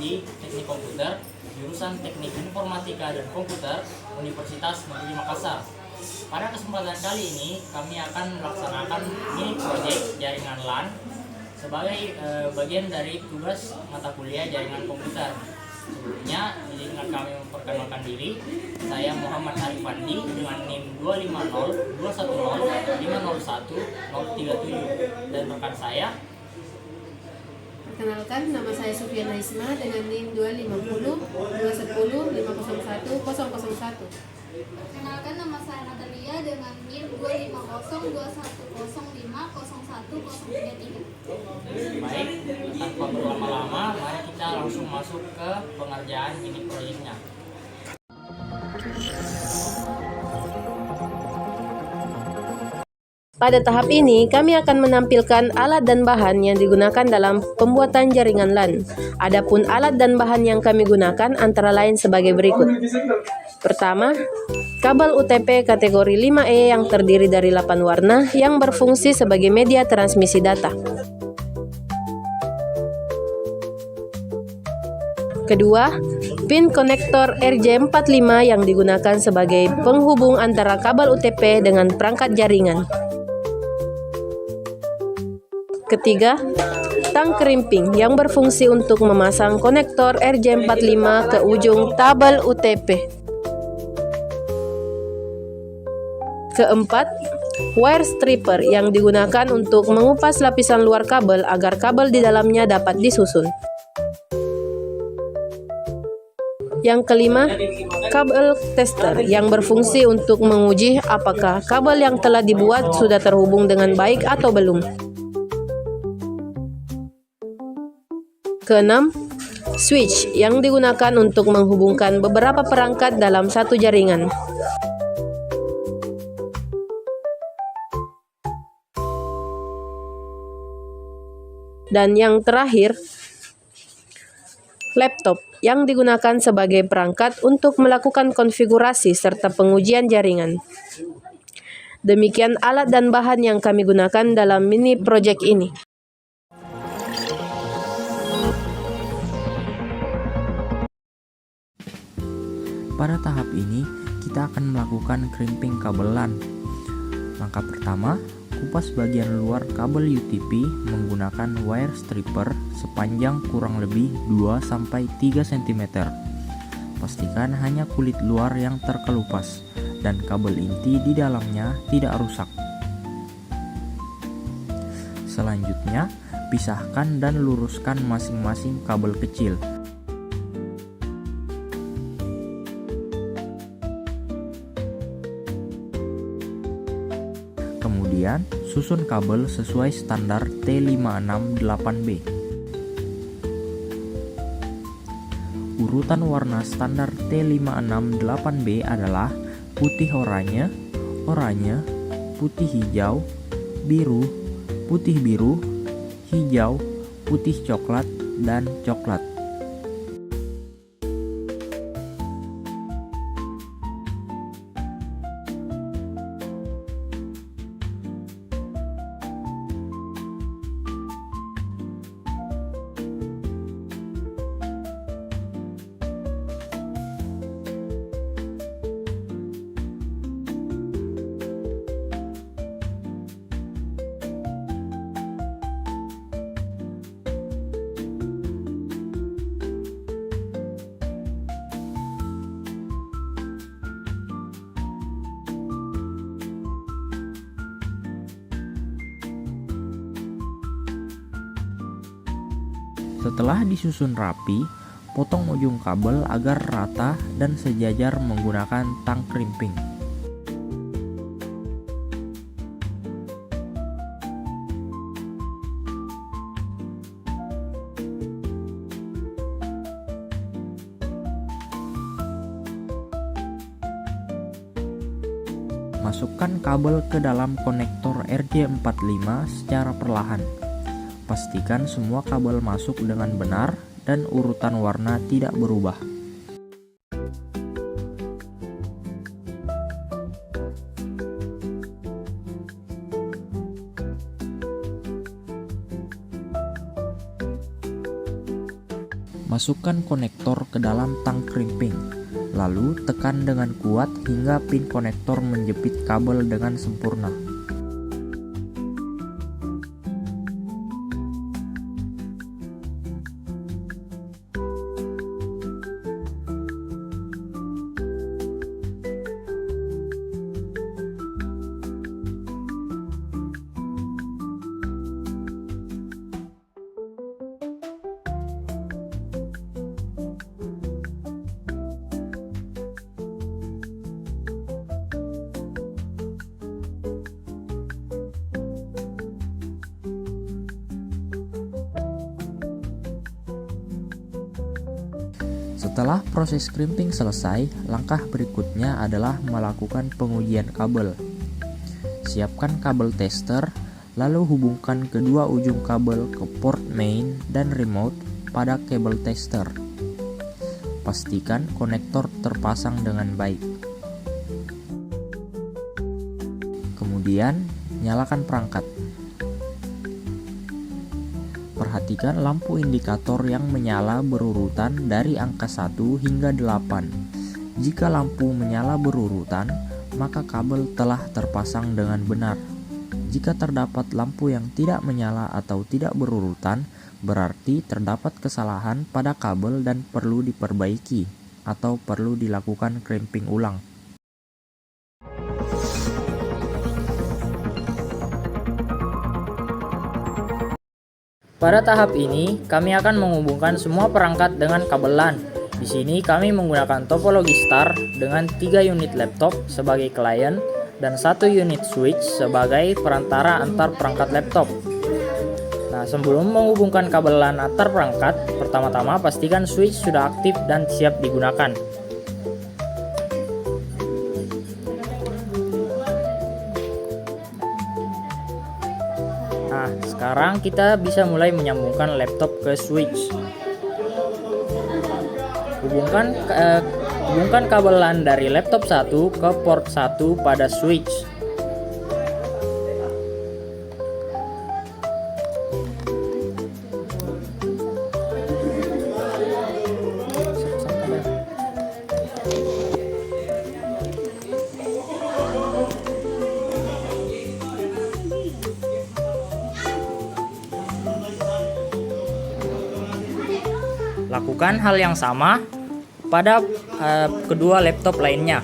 Prodi Teknik Komputer, jurusan Teknik Informatika dan Komputer, Universitas Negeri Makassar. Pada kesempatan kali ini, kami akan melaksanakan mini project jaringan LAN sebagai bagian dari tugas mata kuliah jaringan komputer. Sebelumnya, izinkan kami memperkenalkan diri. Saya Muhammad Arifandi dengan NIM 25021050137 dan rekan saya. Perkenalkan, nama saya Sufiana Isma dengan NIM 2502105010001. Perkenalkan, nama saya Natalia dengan NIM 25021050103. Baik, tanpa berlama-lama, mari kita langsung masuk ke pengerjaan mini proyeknya. Pada tahap ini, kami akan menampilkan alat dan bahan yang digunakan dalam pembuatan jaringan LAN. Adapun alat dan bahan yang kami gunakan antara lain sebagai berikut. Pertama, kabel UTP kategori 5E yang terdiri dari 8 warna yang berfungsi sebagai media transmisi data. Kedua, pin konektor RJ45 yang digunakan sebagai penghubung antara kabel UTP dengan perangkat jaringan. Ketiga, tang krimping yang berfungsi untuk memasang konektor RJ45 ke ujung tabel UTP. Keempat, wire stripper yang digunakan untuk mengupas lapisan luar kabel agar kabel di dalamnya dapat disusun. Yang kelima, kabel tester yang berfungsi untuk menguji apakah kabel yang telah dibuat sudah terhubung dengan baik atau belum. Keenam, switch yang digunakan untuk menghubungkan beberapa perangkat dalam satu jaringan. Dan yang terakhir, laptop yang digunakan sebagai perangkat untuk melakukan konfigurasi serta pengujian jaringan. Demikian alat dan bahan yang kami gunakan dalam mini project ini. Pada tahap ini, kita akan melakukan crimping kabel LAN. Langkah pertama, kupas bagian luar kabel UTP menggunakan wire stripper sepanjang kurang lebih 2-3 cm. Pastikan hanya kulit luar yang terkelupas dan kabel inti di dalamnya tidak rusak. Selanjutnya, pisahkan dan luruskan masing-masing kabel kecil. Kemudian, susun kabel sesuai standar T568B. Urutan warna standar T568B adalah putih oranye, oranye, putih hijau, biru, putih biru, hijau, putih coklat, dan coklat. Setelah disusun rapi, potong ujung kabel agar rata dan sejajar menggunakan tang crimping. Masukkan kabel ke dalam konektor RJ45 secara perlahan. Pastikan semua kabel masuk dengan benar dan urutan warna tidak berubah. Masukkan konektor ke dalam tang crimping, lalu tekan dengan kuat hingga pin konektor menjepit kabel dengan sempurna. Setelah proses crimping selesai, langkah berikutnya adalah melakukan pengujian kabel. Siapkan kabel tester, lalu hubungkan kedua ujung kabel ke port main dan remote pada kabel tester. Pastikan konektor terpasang dengan baik. Kemudian, nyalakan perangkat. Perhatikan lampu indikator yang menyala berurutan dari angka 1 hingga 8. Jika lampu menyala berurutan, maka kabel telah terpasang dengan benar. Jika terdapat lampu yang tidak menyala atau tidak berurutan, berarti terdapat kesalahan pada kabel dan perlu diperbaiki atau perlu dilakukan crimping ulang. Pada tahap ini, kami akan menghubungkan semua perangkat dengan kabel LAN. Di sini kami menggunakan topologi star dengan 3 unit laptop sebagai klien dan 1 unit switch sebagai perantara antar perangkat laptop. Nah, sebelum menghubungkan kabel LAN antar perangkat, pertama-tama pastikan switch sudah aktif dan siap digunakan. Nah, sekarang kita bisa mulai menyambungkan laptop ke switch. Hubungkan kabel LAN dari laptop 1 ke port 1 pada switch. Lakukan hal yang sama pada kedua laptop lainnya.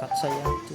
Cut saya itu.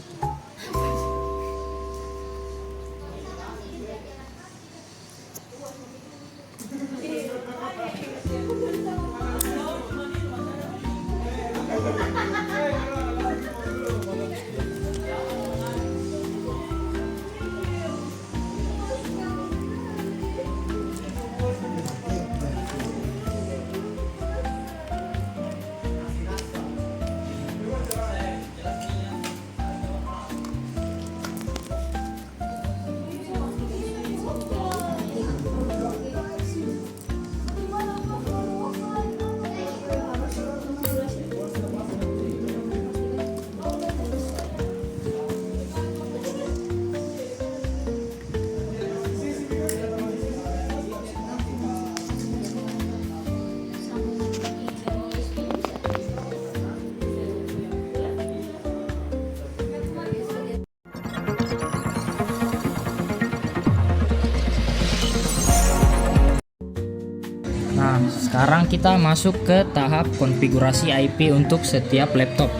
Nah, sekarang kita masuk ke tahap konfigurasi IP untuk setiap laptop.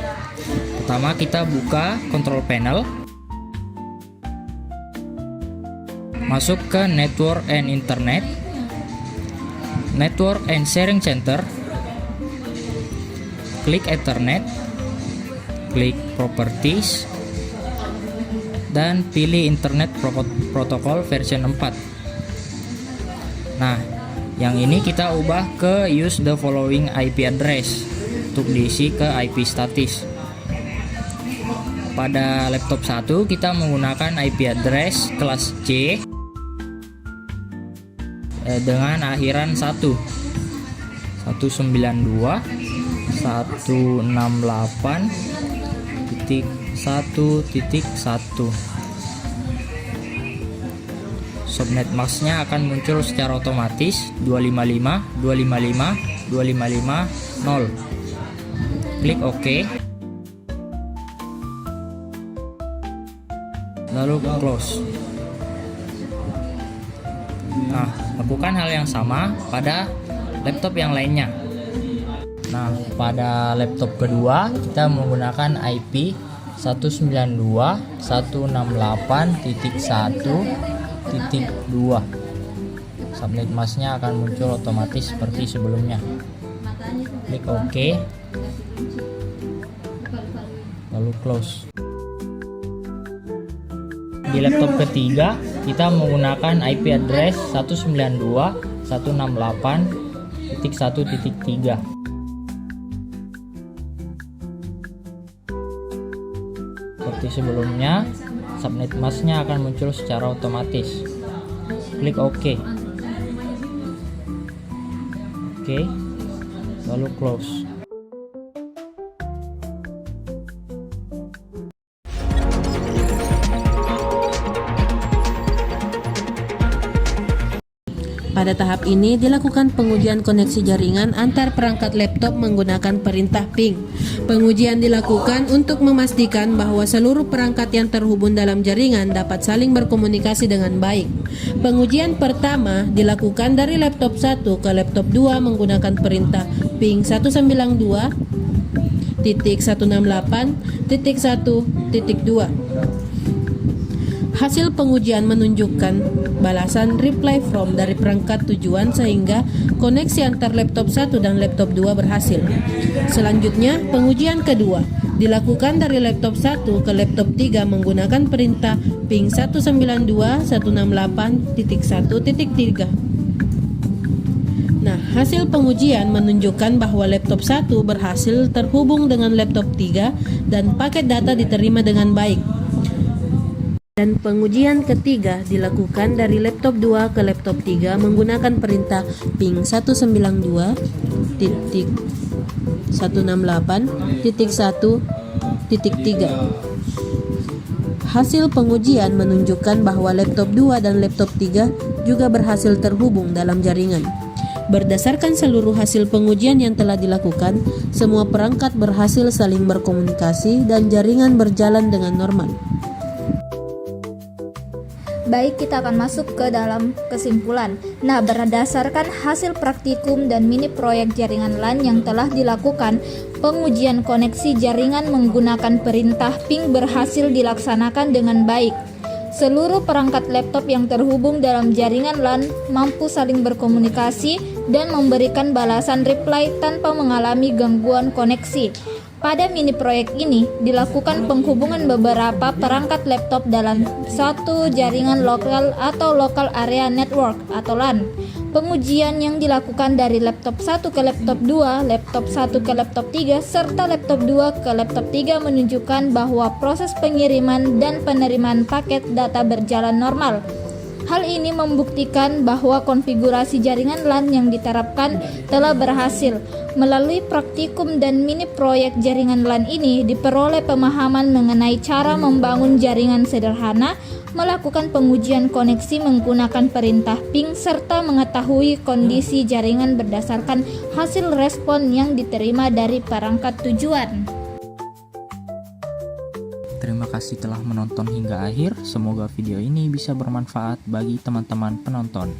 Pertama, kita buka control panel. Masuk ke Network and Internet, Network and Sharing Center, klik Ethernet, klik Properties, dan pilih Internet Protocol version 4. Nah, yang ini kita ubah ke use the following IP address untuk diisi ke IP statis. Pada laptop 1 kita menggunakan IP address kelas C dengan akhiran 1 192.168.1.1. subnet masknya akan muncul secara otomatis 255, 255, 255, 0. Klik OK. Lalu close. Nah, lakukan hal yang sama pada laptop yang lainnya. Nah, pada laptop kedua kita menggunakan IP 192.168.1.2. Subnet masknya akan muncul otomatis seperti sebelumnya. Klik OK. Lalu close. Di laptop ketiga kita menggunakan IP address 192.168.1.3. Seperti sebelumnya, subnet masknya akan muncul secara otomatis. Klik OK. Oke, lalu close. Pada tahap ini dilakukan pengujian koneksi jaringan antar perangkat laptop menggunakan perintah ping. Pengujian dilakukan untuk memastikan bahwa seluruh perangkat yang terhubung dalam jaringan dapat saling berkomunikasi dengan baik. Pengujian pertama dilakukan dari laptop 1 ke laptop 2 menggunakan perintah ping 192.168.1.2. Hasil pengujian menunjukkan balasan reply from dari perangkat tujuan sehingga koneksi antar laptop 1 dan laptop 2 berhasil. Selanjutnya, pengujian kedua dilakukan dari laptop 1 ke laptop 3 menggunakan perintah ping 192.168.1.3. Nah, hasil pengujian menunjukkan bahwa laptop 1 berhasil terhubung dengan laptop 3 dan paket data diterima dengan baik. Dan pengujian ketiga dilakukan dari laptop 2 ke laptop 3 menggunakan perintah ping 192.168.1.3. Hasil pengujian menunjukkan bahwa laptop 2 dan laptop 3 juga berhasil terhubung dalam jaringan. Berdasarkan seluruh hasil pengujian yang telah dilakukan, semua perangkat berhasil saling berkomunikasi dan jaringan berjalan dengan normal. Baik, kita akan masuk ke dalam kesimpulan. Nah, berdasarkan hasil praktikum dan mini proyek jaringan LAN yang telah dilakukan, pengujian koneksi jaringan menggunakan perintah ping berhasil dilaksanakan dengan baik. Seluruh perangkat laptop yang terhubung dalam jaringan LAN mampu saling berkomunikasi dan memberikan balasan reply tanpa mengalami gangguan koneksi. Pada mini proyek ini dilakukan penghubungan beberapa perangkat laptop dalam satu jaringan lokal atau local area network atau LAN. Pengujian yang dilakukan dari laptop 1 ke laptop 2, laptop 1 ke laptop 3, serta laptop 2 ke laptop 3 menunjukkan bahwa proses pengiriman dan penerimaan paket data berjalan normal. Hal ini membuktikan bahwa konfigurasi jaringan LAN yang diterapkan telah berhasil. Melalui praktikum dan mini proyek jaringan LAN ini diperoleh pemahaman mengenai cara membangun jaringan sederhana, melakukan pengujian koneksi menggunakan perintah ping, serta mengetahui kondisi jaringan berdasarkan hasil respon yang diterima dari perangkat tujuan. Terima kasih telah menonton hingga akhir. Semoga video ini bisa bermanfaat bagi teman-teman penonton.